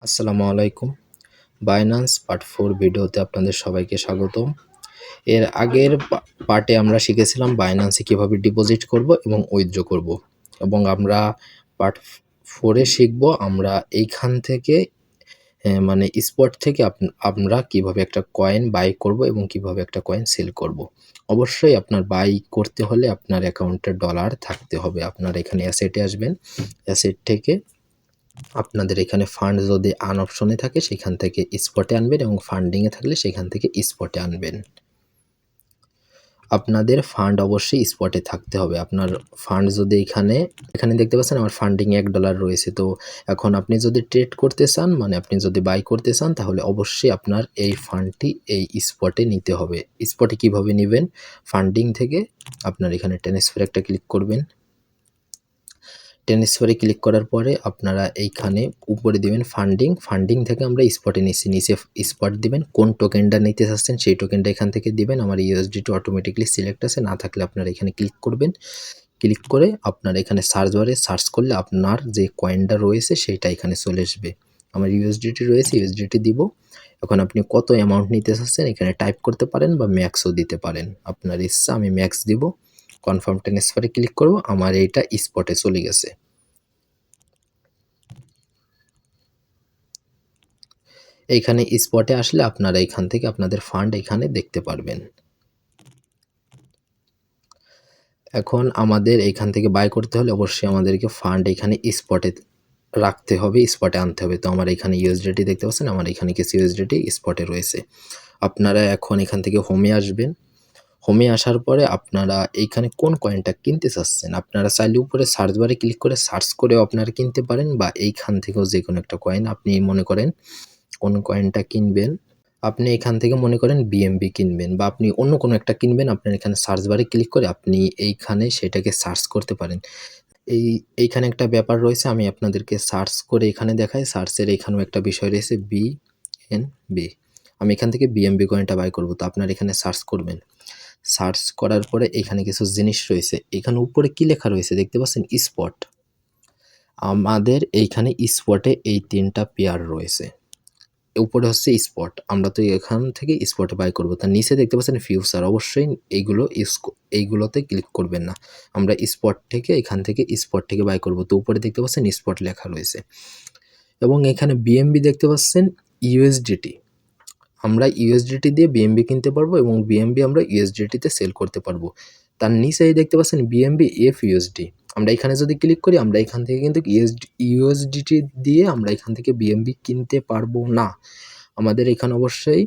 আসসালামু আলাইকুম। Binance part 4 ভিডিওতে আপনাদের সবাইকে স্বাগতম। এর আগের পার্টে আমরা শিখেছিলাম বাইন্যান্সে কিভাবে ডিপোজিট করব এবং উইথড্র করব, এবং আমরা পার্ট 4 এ শিখব আমরা এইখান থেকে মানে স্পট থেকে আমরা কিভাবে একটা কয়েন বাই করব এবং কিভাবে একটা কয়েন সেল করব। অবশ্যই আপনার বাই করতে হলে আপনার অ্যাকাউন্টে ডলার থাকতে হবে। আপনার এখানে অ্যাসেটে আসবেন, অ্যাসেট থেকে আপনাদের এখানে ফান্ড যদি আন অপশনে থাকে সেখান থেকে স্পটে আনবেন, এবং ফান্ডিংয়ে থাকলে সেখান থেকে স্পটে আনবেন। আপনাদের ফান্ড অবশ্যই স্পটে থাকতে হবে। আপনার ফান্ড যদি এখানে দেখতে পাচ্ছেন আমার ফান্ডিংয়ে $1 রয়েছে। তো এখন আপনি যদি ট্রেড করতে চান, মানে আপনি যদি বাই করতে চান, তাহলে অবশ্যই আপনার এই ফান্ডটি এই স্পটে নিতে হবে। স্পটে কিভাবে নেবেন? ফান্ডিং থেকে আপনার এখানে ট্রান্সফার একটা ক্লিক করবেন। ট্রান্সফারে ক্লিক করার পরে আপনারা এইখানে উপরে দিবেন ফান্ডিং থেকে আমরা স্পটে নিচ্ছি, নিচে স্পট দিবেন। কোন টোকেনটা নিতে চাচ্ছেন সেই টোকেনটা এখান থেকে দিবেন। আমার ইউএসডিটি অটোমেটিকলি সিলেক্ট আছে, না থাকলে আপনারা এখানে ক্লিক করবেন। ক্লিক করে আপনার এখানে সার্চ বারে সার্চ করলে আপনার যে কয়েনটা রয়েছে সেটা এখানে চলে আসবে। আমার ইউএসডিটি রয়েছে, ইউএসডিটি দিব। এখন আপনি কত অ্যামাউন্ট নিতে চাচ্ছেন এখানে টাইপ করতে পারেন বা ম্যাক্সও দিতে পারেন, আপনার ইচ্ছা। আমি ম্যাক্স দিব। কনফার্ম ট্রান্সফারে ক্লিক করব। আমার এইটা স্পটে চলে গেছে। এইখানে স্পটে আসলে আপনারা এখান থেকে আপনাদের ফান্ড এখানে দেখতে পারবেন। এখন আমাদের এখান থেকে বাই করতে হলে অবশ্যই আমাদেরকে ফান্ড এখানে স্পটে রাখতে হবে, স্পটে আনতে হবে। তো আমার এখানে ইউএসডিটি দেখতে পাচ্ছেন, আমার এখানে কিছু ইউএসডিটি স্পটে রয়েছে। আপনারা এখন এখান থেকে হোমে আসবেন। হোমে আসার পরে আপনারা এইখানে কোন কয়েনটা কিনতে চাচ্ছেন আপনারা চাইলে উপরে সার্চ বারে ক্লিক করে সার্চ করেও আপনারা কিনতে পারেন, বা এইখান থেকেও যে কোনো একটা কয়েন আপনি মনে করেন কোন কয়েনটা কিনবেন। আপনি এখান থেকে মনে করেন বিএমবি কিনবেন, বা আপনি অন্য কোনো একটা কিনবেন। আপনার এখানে সার্চ বারে ক্লিক করে আপনি এইখানে সেটাকে সার্চ করতে পারেন। এইখানে একটা ব্যাপার রয়েছে, আমি আপনাদেরকে সার্চ করে এখানে দেখাই। সার্চের এখানেও একটা বিষয় রয়েছে বিএনবি। আমি এখান থেকে বিএমবি কয়েনটা বাই করব। তো আপনার এখানে সার্চ করবেন। সার্চ করার পরে এখানে কিছু জিনিস রয়েছে। এখানে উপরে কি লেখা রয়েছে দেখতে পাচ্ছেন? স্পট। আমাদের এইখানে স্পটে এই 3টা পেয়ার রয়েছে। উপরে হচ্ছে স্পট, আমরা তো এখান থেকে স্পটে বাই করব। তার নিচে দেখতে পাচ্ছেন ফিউচার। অবশ্যই এইগুলোতে ক্লিক করবেন না। আমরা স্পট থেকে এখান থেকে স্পট থেকে বাই করব। তো উপরে দেখতে পাচ্ছেন স্পট লেখা রয়েছে, এবং এখানে বিএমবি দেখতে পাচ্ছেন ইউএসডিটি। আমরা ইউএসডিটি দিয়ে বিএমবি কিনতে পারবো, এবং বিএমবি আমরা ইউএসডিটিতে সেল করতে পারবো। তার নিচেই দেখতে পাচ্ছেন বিএমবি এফইউএসডি। আমরা এখানে যদি ক্লিক করি আমরা এখান থেকে কিন্তু ইউএসডিটি দিয়ে আমরা এখান থেকে বিএমবি কিনতে পারবো না। আমাদের এখানে অবশ্যই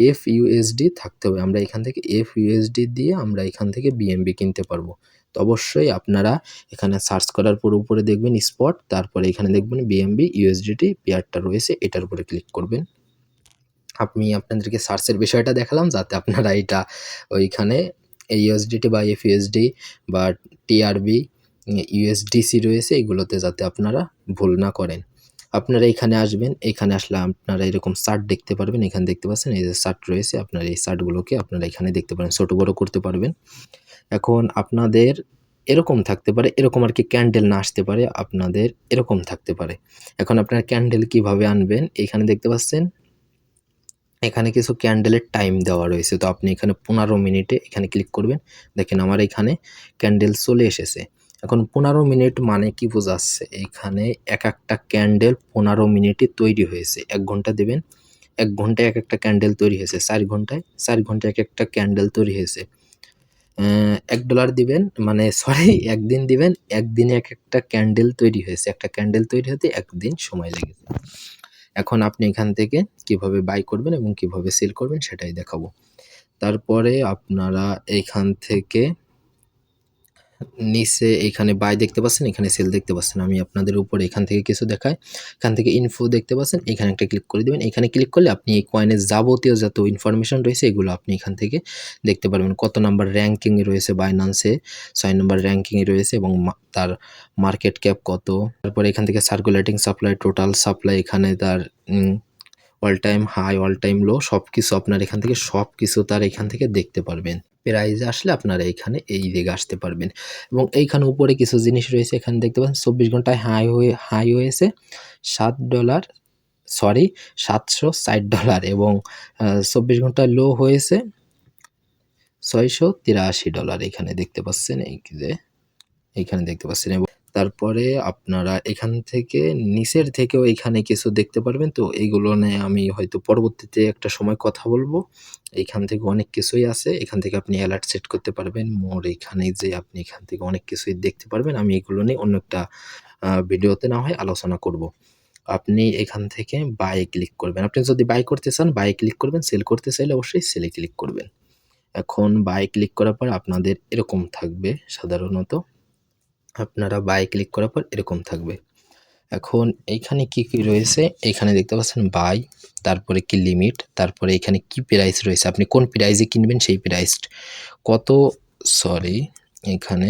এফইউএসডি থাকতে হবে। আমরা এখান থেকে এফইউএসডি দিয়ে আমরা এখান থেকে বিএমবি কিনতে পারবো। তো অবশ্যই আপনারা এখানে সার্চ করার পর উপরে দেখবেন স্পট, তারপরে এখানে দেখবেন বিএমবি ইউএসডিটি পেয়ারটা রয়েছে, এটার উপরে ক্লিক করবেন। আমি আপনাদেরকে সার্চের বিষয়টা দেখালাম যাতে আপনারা এটা ওইখানে ইউএসডিটি বা এফইউএসডি বা টিআরবি, ইউএসডিসি রয়েছে, এগুলোতে যাতে আপনারা ভুল না করেন। আপনারা এখানে আসবেন। এখানে আসলে আপনারা এরকম চার্ট দেখতে পারবেন। এখানে দেখতে পাচ্ছেন এই যে চার্ট রয়েছে, আপনারা এই চার্টগুলোকে আপনারা এখানে দেখতে পারেন, ছোট বড় করতে পারবেন। এখন আপনাদের এরকম থাকতে পারে, এরকম আর কি ক্যান্ডেল না আসতে পারে, আপনাদের এরকম থাকতে পারে। এখন আপনারা ক্যান্ডেল কিভাবে আনবেন? এখানে দেখতে পাচ্ছেন এখানে কিছু ক্যান্ডেলের টাইম দেওয়া রয়েছে। তো আপনি এখানে 15 মিনিটে এখানে ক্লিক করবেন। দেখেন আমার এখানে ক্যান্ডেল চলে এসেছে। এখন 15 মিনিট মানে কি বোঝাচ্ছে? এইখানে এক একটা ক্যান্ডেল 15 মিনিটে তৈরি হয়েছে। 1 ঘন্টা দেবেন, 1 ঘন্টায় এক একটা ক্যান্ডেল তৈরি হয়েছে। 4 ঘন্টায় 4 ঘন্টায় এক একটা ক্যান্ডেল তৈরি হয়েছে। $1 দিবেন, মানে সরি 1 দিন দিবেন, 1 দিনে এক একটা ক্যান্ডেল তৈরি হয়েছে। একটা ক্যান্ডেল তৈরি হতে 1 দিন সময় লেগেছে। এখন আপনি এখান থেকে কিভাবে বাই করবেন এবং কিভাবে সেল করবেন সেটাই দেখাবো। তারপরে আপনারা এইখান থেকে নিচে এইখানে বাই দেখতে পাচ্ছেন, এখানে সেল দেখতে পাচ্ছেন। আমি আপনাদের উপরে এখান থেকে কিছু দেখাই। এখান থেকে ইনফো দেখতে পাচ্ছেন, এখানে একটা ক্লিক করে দিবেন। এখানে ক্লিক করলে আপনি এই কয়েনের যাবতীয় যত ইনফরমেশন রয়েছে এগুলো আপনি এখান থেকে দেখতে পারবেন। কত নাম্বার র্যাঙ্কিংয়ে রয়েছে বাইন্যান্সে, 6 নম্বর র্যাঙ্কিংয়ে রয়েছে, এবং তার মার্কেট ক্যাপ কত। তারপরে এখান থেকে সার্কুলেটিং সাপ্লাই, টোটাল সাপ্লাই, এখানে তার all time high, all time low, সবকিছু আপনার এখান থেকে সবকিছু তার এখান থেকে দেখতে পারবেন। প্রাইজে আসলে আপনারা এখানে এই দিকে আসতে পারবেন, এবং এইখানে উপরে কিছু জিনিস রয়েছে। এখানে দেখতে পাচ্ছেন 24 ঘন্টায় হাই হয়েছে $7 সরি $760 এবং 24 ঘন্টা লো হয়েছে $683 এখানে দেখতে পাচ্ছেন, এই যে এইখানে দেখতে পাচ্ছেন। এবং তারপরে আপনারা এখান থেকে নিচের থেকেও এখানে কিছু দেখতে পারবেন। তো এইগুলো নিয়ে আমি হয়তো পরবর্তীতে একটা সময় কথা বলবো। এইখান থেকে অনেক কিছুই আছে। এখান থেকে আপনি অ্যালার্ট সেট করতে পারবেন। মোর এখানে যে আপনি এখান থেকে অনেক কিছুই দেখতে পারবেন। আমি এগুলো নিয়ে অন্য একটা ভিডিওতে না হয় আলোচনা করব। আপনি এখান থেকে বাই ক্লিক করবেন। আপনি যদি বাই করতে চান বাই ক্লিক করবেন, সেল করতে চাইলে অবশ্যই সেলে ক্লিক করবেন। এখন বাই ক্লিক করার পর আপনাদের এরকম থাকবে সাধারণত। আপনারা বাই ক্লিক করার পর এরকম থাকবে। এখন এইখানে কি রয়েছে? এখানে দেখতে পাচ্ছেন বাই, তারপরে কি লিমিট, তারপরে এখানে কি প্রাইস রয়েছে, আপনি কোন প্রাইসে কিনবেন সেই প্রাইস, কত সরি এখানে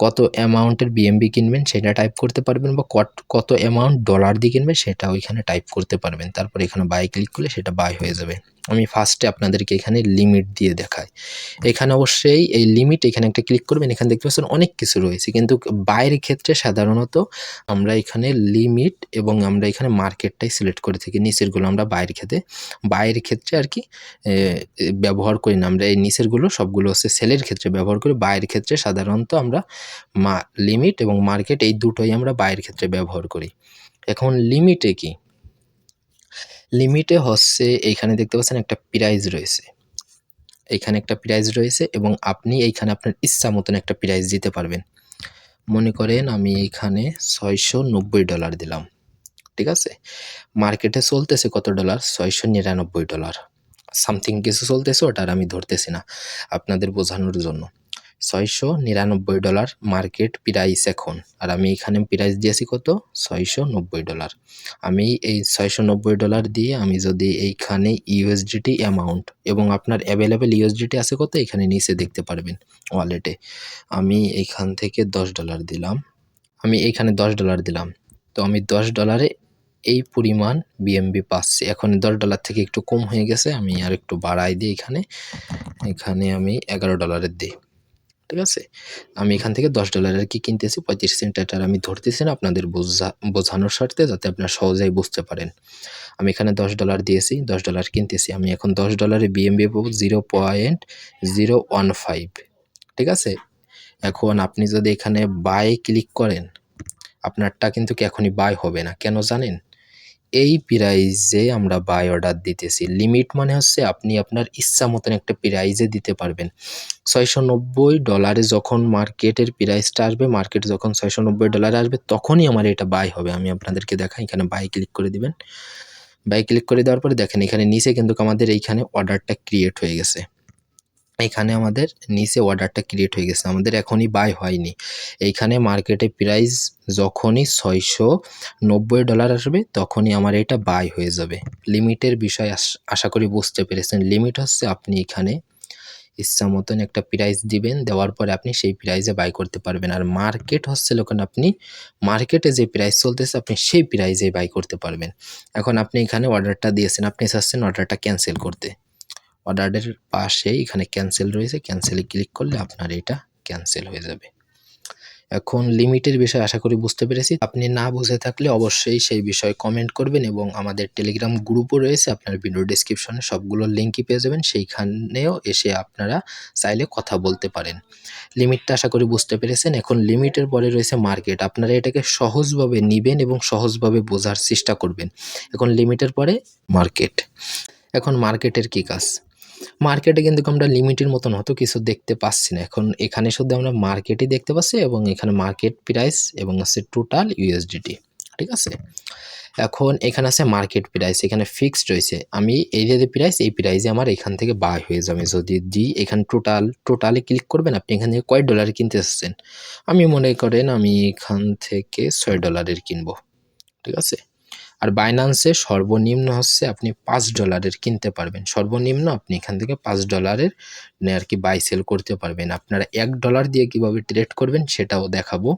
কত অ্যামাউন্টের বিএমবি কিনবেন সেটা টাইপ করতে পারবেন, বা কত অ্যামাউন্ট ডলার দিয়ে কিনবেন সেটা ওইখানে টাইপ করতে পারবেন। তারপরে এখানে বাই ক্লিক করলে সেটা বাই হয়ে যাবে। আমি ফার্স্টে আপনাদেরকে এখানে লিমিট দিয়ে দেখাই। এখানে অবশ্যই এই লিমিট এখানে একটা ক্লিক করবেন। এখানে দেখতে পাচ্ছেন অনেক কিছু রয়েছে, কিন্তু বাইরের ক্ষেত্রে সাধারণত আমরা এখানে লিমিট এবং আমরা এখানে মার্কেটটাই সিলেক্ট করে থাকি। নিচেরগুলো আমরা বাইরের ক্ষেত্রে আর কি ব্যবহার করি না। আমরা এই নিচেরগুলো সবগুলো হচ্ছে সেলের ক্ষেত্রে ব্যবহার করি। বাইরের ক্ষেত্রে সাধারণত আমরা লিমিট এবং মার্কেট এই দুটোই আমরা বাইরের ক্ষেত্রে ব্যবহার করি। এখন লিমিটে কি? লিমিটে হচ্ছে এইখানে দেখতে পাচ্ছেন একটা প্রাইস রয়েছে, এইখানে একটা প্রাইস রয়েছে এবং আপনি এইখানে আপনার ইচ্ছা মতন একটা প্রাইস দিতে পারবেন। মনে করেন আমি এইখানে $690 দিলাম, ঠিক আছে? মার্কেটে চলতেছে কত ডলার? $699 সামথিং কিছু চলতেছে, ওটা আর আমি ধরতেছি না আপনাদের বোঝানোর জন্য। $699 মার্কেট প্রাইস এখন, আর আমি এখানে প্রাইস দিয়েছি কত? $690। আমি এই $690 দিয়ে আমি যদি এইখানে ইউএসডিটি অ্যামাউন্ট এবং আপনার অ্যাভেলেবেল ইউএসডিটি আছে কত এখানে নিচে দেখতে পারবেন ওয়ালেটে। আমি এইখান থেকে $10 দিলাম, আমি এইখানে $10 দিলাম। তো আমি $10 এই পরিমাণ বিএমবি পাচ্ছি। এখন $10 থেকে একটু কম হয়ে গেছে, আমি আর একটু বাড়াই দিই। এখানে আমি $11 দিই, ঠিক আছে? আমি এখান থেকে $10 কি কিনতেছি, 35 সেন্ট, এটা আমি ধরতেছি না আপনাদের বোঝানোর স্বার্থে, যাতে আপনারা সহজেই বুঝতে পারেন। আমি এখানে $10 দিয়েছি, $10 কিনতেছি। আমি এখন $10 বিএমবি পাবো 0.015, ঠিক আছে? এখন আপনি যদি এখানে বাই ক্লিক করেন, আপনারটা কিন্তু এখনই বাই হবে না। কেন জানেন? এই প্রাইজে আমরা বাই অর্ডার দিতেছি। লিমিট মানে হচ্ছে আপনি আপনার ইচ্ছা মতন একটা প্রাইজে দিতে পারবেন। $690 যখন মার্কেটের প্রাইসটা আসবে, মার্কেট যখন $690 আসবে তখনই আমার এটা বাই হবে। আমি আপনাদেরকে দেখাই, এখানে বাই ক্লিক করে দিবেন। বাই ক্লিক করে দেওয়ার পরে দেখেন এখানে নিচে কিন্তু আমাদের এইখানে অর্ডারটা ক্রিয়েট হয়ে গেছে। এখানে আমাদের নিচে অর্ডারটা ক্রিয়েট হয়ে গেছে, আমাদের এখনই বাই হয়নি। এইখানে মার্কেটে প্রাইস যখনই $690 আসবে তখনই আমার এটা বাই হয়ে যাবে। লিমিটের বিষয় আশা করি বুঝতে পেরেছেন। লিমিট হচ্ছে আপনি এখানে ইচ্ছা মতন একটা প্রাইস দিবেন, দেওয়ার পরে আপনি সেই প্রাইসে বাই করতে পারবেন। আর মার্কেট হচ্ছে লোকেন, আপনি মার্কেটে যে প্রাইস চলতেছে আপনি সেই প্রাইসে বাই করতে পারবেন। এখন আপনি এখানে অর্ডারটা দিয়েছেন, আপনি চাচ্ছেন অর্ডারটা ক্যান্সেল করতে। অর্ডারের পাশেই এখানে ক্যান্সেল রয়েছে, ক্যান্সেলে ক্লিক করলে আপনার এটা ক্যান্সেল হয়ে যাবে। এখন লিমিটের বিষয় আশা করি বুঝতে পেরেছি। আপনি না বুঝে থাকলে অবশ্যই সেই বিষয়ে কমেন্ট করবেন, এবং আমাদের টেলিগ্রাম গ্রুপও রয়েছে, আপনার ভিডিও ডেসক্রিপশনে সবগুলোর লিঙ্কই পেয়ে যাবেন। সেইখানেও এসে আপনারা চাইলে কথা বলতে পারেন। লিমিটটা আশা করি বুঝতে পেরেছেন। এখন লিমিটের পরে রয়েছে মার্কেট। আপনারা এটাকে সহজভাবে নিবেন এবং সহজভাবে বোঝার চেষ্টা করবেন। এখন লিমিটের পরে মার্কেট। এখন মার্কেটের কি কাজ? মার্কেটে কিন্তু আমরা লিমিটের মতন হয়তো কিছু দেখতে পাচ্ছি না। এখন এখানে শুধু আমরা মার্কেটই দেখতে পাচ্ছি, এবং এখানে মার্কেট প্রাইস এবং আছে টোটাল ইউএসডিটি, ঠিক আছে? এখন এখানে আছে মার্কেট প্রাইস, এখানে ফিক্সড রয়েছে। আমি এই যে প্রাইস, এই প্রাইসে আমার এখান থেকে বাই হয়ে যাবে। যদি দিই এখানে টোটালে ক্লিক করবেন, আপনি এখান থেকে কয় ডলার কিনতে চাচ্ছেন। আমি মনে করেন আমি এখান থেকে $6 কিনবো, ঠিক আছে? আর বাইন্যান্সে সর্বনিম্ন হচ্ছে আপনি $5 কিনতে পারবেন। সর্বনিম্ন আপনি এখান থেকে $5 আর কি বাই সেল করতে পারবেন। আপনারা $1 দিয়ে কিভাবে ট্রেড করবেন সেটাও দেখাবো।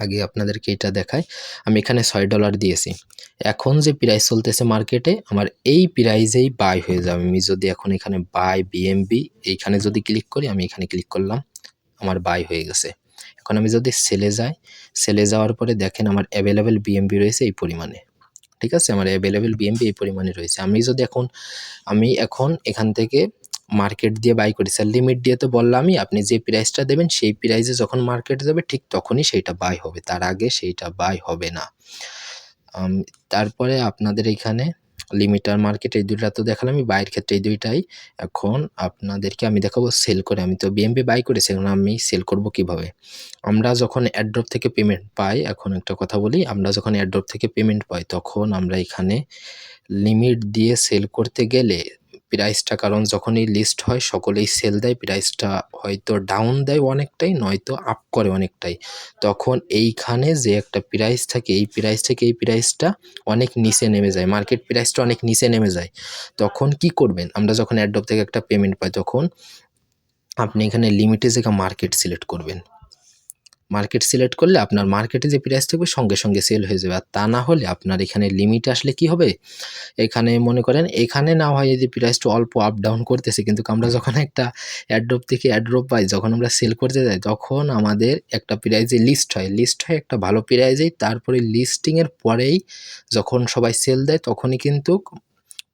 আগে আপনাদেরকে এটা দেখাই। আমি এখানে $6 দিয়েছি। এখন যে প্রাইস চলতেছে মার্কেটে, আমার এই প্রাইসেই বাই হয়ে যাবে। আমি যদি এখন এখানে বাই বিএমবি এইখানে যদি ক্লিক করি, আমি এখানে ক্লিক করলাম, আমার বাই হয়ে গেছে। এখন আমি যদি সেলে যাই, সেলে যাওয়ার পরে দেখেন আমার অ্যাভেলেবেল বিএমবি রয়েছে এই পরিমাণে, ঠিক আছে, আমার অ্যাভেলেবেল বিএমবি এই পরিমাণে রয়েছে। আমি এখন এখান থেকে মার্কেট দিয়ে বাই করি স্যার, লিমিট দিয়ে তো বললামই, আপনি যে প্রাইসটা দেবেন সেই প্রাইসে যখন মার্কেট যাবে ঠিক তখনই সেইটা বাই হবে, তার আগে সেইটা বাই হবে না। তারপরে আপনাদের এখানে লিমিট আর মার্কেট এই দুইটা তো দেখালাম, আমি বাইয়ের ক্ষেত্রে এই দুইটাই। এখন আপনাদেরকে আমি দেখাবো সেল করে। আমি তো বিএমবি বাই করেছি, এখন আমি সেল করব কিভাবে। আমরা যখন অ্যাড্রপ থেকে পেমেন্ট পাই, এখন একটা কথা বলি, আমরা যখন অ্যাড্রপ থেকে পেমেন্ট পাই তখন আমরা এখানে লিমিট দিয়ে সেল করতে গেলে প্রাইসটা, কারণ যখনই লিস্ট হয় সকলেই সেল দেয়, প্রাইসটা হয়তো ডাউন দেয় অনেকটাই, নয়তো আপ করে অনেকটাই। তখন এইখানে যে একটা প্রাইস থাকে, এই প্রাইস থেকে এই প্রাইসটা অনেক নিচে নেমে যায়, মার্কেট প্রাইসটা অনেক নিচে নেমে যায়। তখন কি করবেন, আমরা যখন অ্যাড্রপ থেকে একটা পেমেন্ট পাই তখন আপনি এখানে লিমিটে জায়গায় মার্কেট সিলেক্ট করবেন। মার্কেট সিলেক্ট করলে আপনার মার্কেটে যে প্রাইস থাকবে সঙ্গে সঙ্গে সেল হয়ে যাবে। আর তা না হলে আপনার এখানে লিমিটে আসলে কি হবে, এখানে মনে করেন এখানে না হয় যদি প্রাইসটা অল্প আপ ডাউন করতেছে, কিন্তু আমরা যখন একটা অ্যাড্রপ থেকে অ্যাড্রপ পাই, যখন আমরা সেল করতে যাই তখন আমাদের একটা প্রাইজে লিস্ট হয় একটা ভালো প্রাইজেই, তারপরে লিস্টিংয়ের পরেই যখন সবাই সেল দেয় তখনই কিন্তু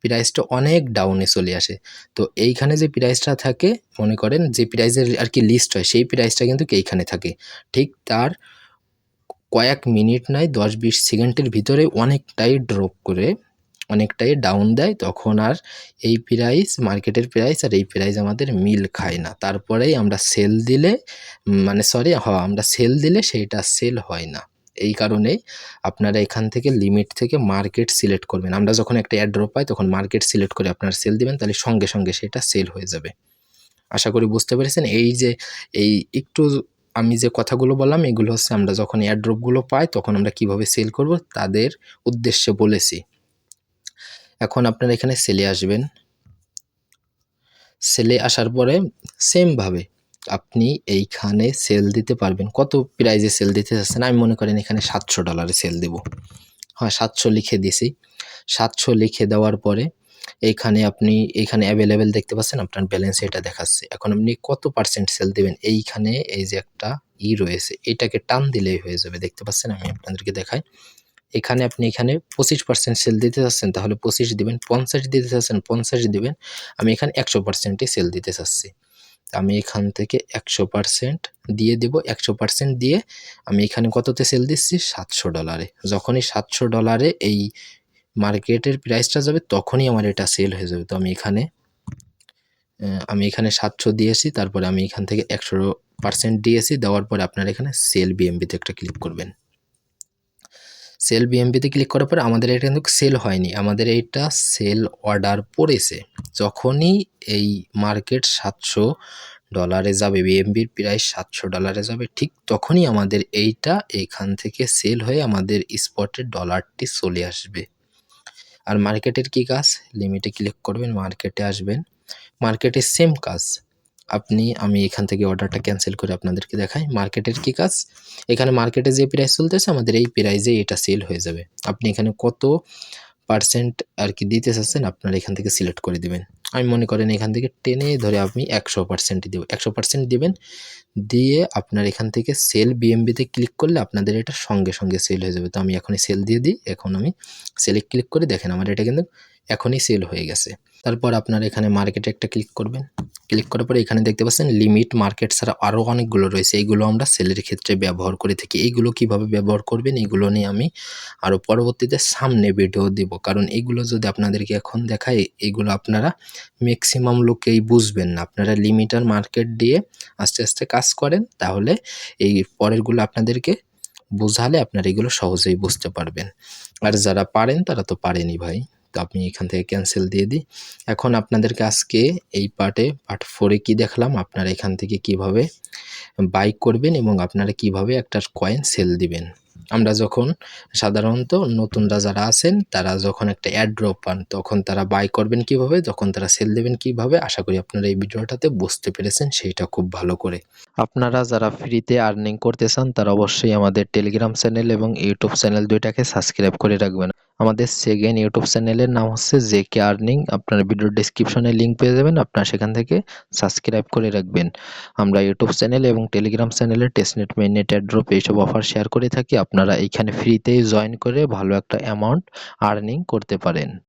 প্রাইসটা অনেক ডাউনে চলে আসে। তো এইখানে যে প্রাইসটা থাকে, মনে করেন যে প্রাইসের আর কি লিস্ট হয় সেই প্রাইসটা কিন্তু এইখানে থাকে, ঠিক তার কয়েক মিনিট নয় 10-20 সেকেন্ডের ভিতরে অনেকটাই ড্রপ করে অনেকটাই ডাউন দেয়। তখন আর এই প্রাইস, মার্কেটের প্রাইস আর এই প্রাইস আমাদের মিল খায় না। তারপরেই আমরা সেল দিলে আমরা সেল দিলে সেইটা সেল হয় না। এই কারণেই আপনারা এখান থেকে লিমিট থেকে মার্কেট সিলেক্ট করবেন। আমরা যখন একটা অ্যাড্রপ পাই তখন মার্কেট সিলেক্ট করে আপনারা সেল দিবেন, তাহলে সঙ্গে সঙ্গে সেটা সেল হয়ে যাবে। আশা করি বুঝতে পেরেছেন। এই একটু আমি যে কথাগুলো বললাম এগুলো হচ্ছে আমরা যখন এয়ারড্রপগুলো পাই তখন আমরা কিভাবে সেল করব তাদের উদ্দেশ্যে বলেছি। এখন আপনারা এখানে সেলে আসবেন। সেলে আসার পরে সেমভাবে আপনি এইখানে সেল দিতে পারবেন। কত প্রাইজে সেল দিতে চাচ্ছেন, আমি মনে করেন এখানে $700 সেল দেব। হ্যাঁ, 700 লিখে দিছি। 700 লিখে দেওয়ার পরে এইখানে অ্যাভেলেবেল দেখতে পাচ্ছেন, আপনার ব্যালেন্স এটা দেখাচ্ছে। এখন আপনি কত পার্সেন্ট সেল দিবেন, এইখানে এই যে একটা রয়েছে, এটাকে টান দিলেই হয়ে যাবে। দেখতে পাচ্ছেন, আমি আপনাদেরকে দেখাই। এখানে আপনি 25% সেল দিতে চাচ্ছেন তাহলে 25 দিবেন, 50 দিতে চাচ্ছেন 50 দিবেন। আমি এখানে 100%ই সেল দিতে চাচ্ছি, আমি এখান থেকে 100% দিয়ে দেব। 100% দিয়ে আমি এখানে কততে সেল দিচ্ছি, $700। যখনই $700 এই মার্কেটের প্রাইসটা যাবে তখনই আমার এটা সেল হয়ে যাবে। তো আমি এখানে 700 দিয়েছি, তারপরে আমি এখান থেকে 100% দিয়েছি। দেওয়ার পরে আপনারা এখানে সেল বিএমবিতে একটা ক্লিক করবেন। সেল বিএমবিতে ক্লিক করার পরে আমাদের এটা কিন্তু সেল হয়নি, আমাদের এইটা সেল অর্ডার পড়েছে। যখনই এই মার্কেট $700 যাবে, বিএমবির প্রাইস $700 যাবে, ঠিক তখনই আমাদের এইটা এইখান থেকে সেল হয়ে আমাদের স্পটে ডলারটি চলে আসবে। আর মার্কেটের কি কাজ, লিমিটে ক্লিক করবেন, মার্কেটে আসবেন। মার্কেটের সেম কাজ, আমি এখান থেকে অর্ডারটা ক্যান্সেল করে আপনাদেরকে দেখাই। মার্কেটের কি কাজ, এখানে মার্কেটে যে প্রাইস চলতেছে আমাদের এই প্রাইসে এটা সেল হয়ে যাবে। আপনি এখানে কত পার্সেন্ট আর কি দিতে চাচ্ছেন আপনারা এখান থেকে সিলেক্ট করে দিবেন। আমি মনে করেন এখান থেকে টেনে ধরে আপনি 100% দেব, 100% দিবেন। দিয়ে আপনার এখান থেকে সেল বিএমবিতে ক্লিক করলে আপনাদের এটা সঙ্গে সঙ্গে সেল হয়ে যাবে। তো আমি এখনই সেল দিয়ে দিই। এখন আমি সেলে ক্লিক করে দেখেন আমার এটা কিন্তু এখনই সেল হয়ে গেছে। তারপর আপনারা এখানে মার্কেটে একটা ক্লিক করবেন। ক্লিক করার পরে এখানে দেখতে পাচ্ছেন লিমিট, মার্কেট ছাড়া আরও অনেকগুলো রয়েছে, এইগুলো আমরা সেলের ক্ষেত্রে ব্যবহার করে থাকি। এইগুলো কিভাবে ব্যবহার করবেন এইগুলো নিয়ে আমি আরও পরবর্তীতে সামনে ভিডিও দিব, কারণ এইগুলো যদি আপনাদেরকে এখন দেখাই এইগুলো আপনারা ম্যাক্সিমাম লোকেই বুঝবেন না। আপনারা লিমিট আর মার্কেট দিয়ে আস্তে আস্তে কাজ করেন, তাহলে এই পরেরগুলো আপনাদেরকে বোঝালে আপনারা এগুলো সহজেই বুঝতে পারবেন। আর যারা পারেন তারা তো পারেনই ভাই। তো আপনি এখান থেকে ক্যান্সেল দিয়ে দিই। এখন আপনাদেরকে আজকে এই পার্ট 4-এ কি দেখলাম, আপনারা এখান থেকে কিভাবে বাই করবেন এবং আপনারা কিভাবে একটা কয়েন সেল দিবেন। আমরা যখন সাধারণত নতুনরা যারা আছেন তারা যখন একটা অ্যাড্রপ পান তখন তারা বাই করবেন কিভাবে, যখন তারা সেল দেবেন কিভাবে, আশা করি আপনারা এই ভিডিওটাতে বুঝতে পেরেছেন সেইটা খুব ভালো করে। আপনারা যারা ফ্রিতে আর্নিং করতে চান তারা অবশ্যই আমাদের টেলিগ্রাম চ্যানেল এবং ইউটিউব চ্যানেল দুইটাকে সাবস্ক্রাইব করে রাখবেন। আমাদের সেকেন্ড ইউটিউব চ্যানেলের নাম হচ্ছে জেকে আর্নিং। আপনারা ভিডিও ডেসক্রিপশনে লিঙ্ক পেয়ে যাবেন, আপনারা সেখান থেকে সাবস্ক্রাইব করে রাখবেন। আমরা ইউটিউব চ্যানেল এবং টেলিগ্রাম চ্যানেলে টেস্টনেট, মেইননেট, অ্যাড্রপ এইসব অফার শেয়ার করে থাকি। আপনারা এইখানে ফ্রিতেই জয়েন করে ভালো একটা অ্যামাউন্ট আর্নিং করতে পারেন।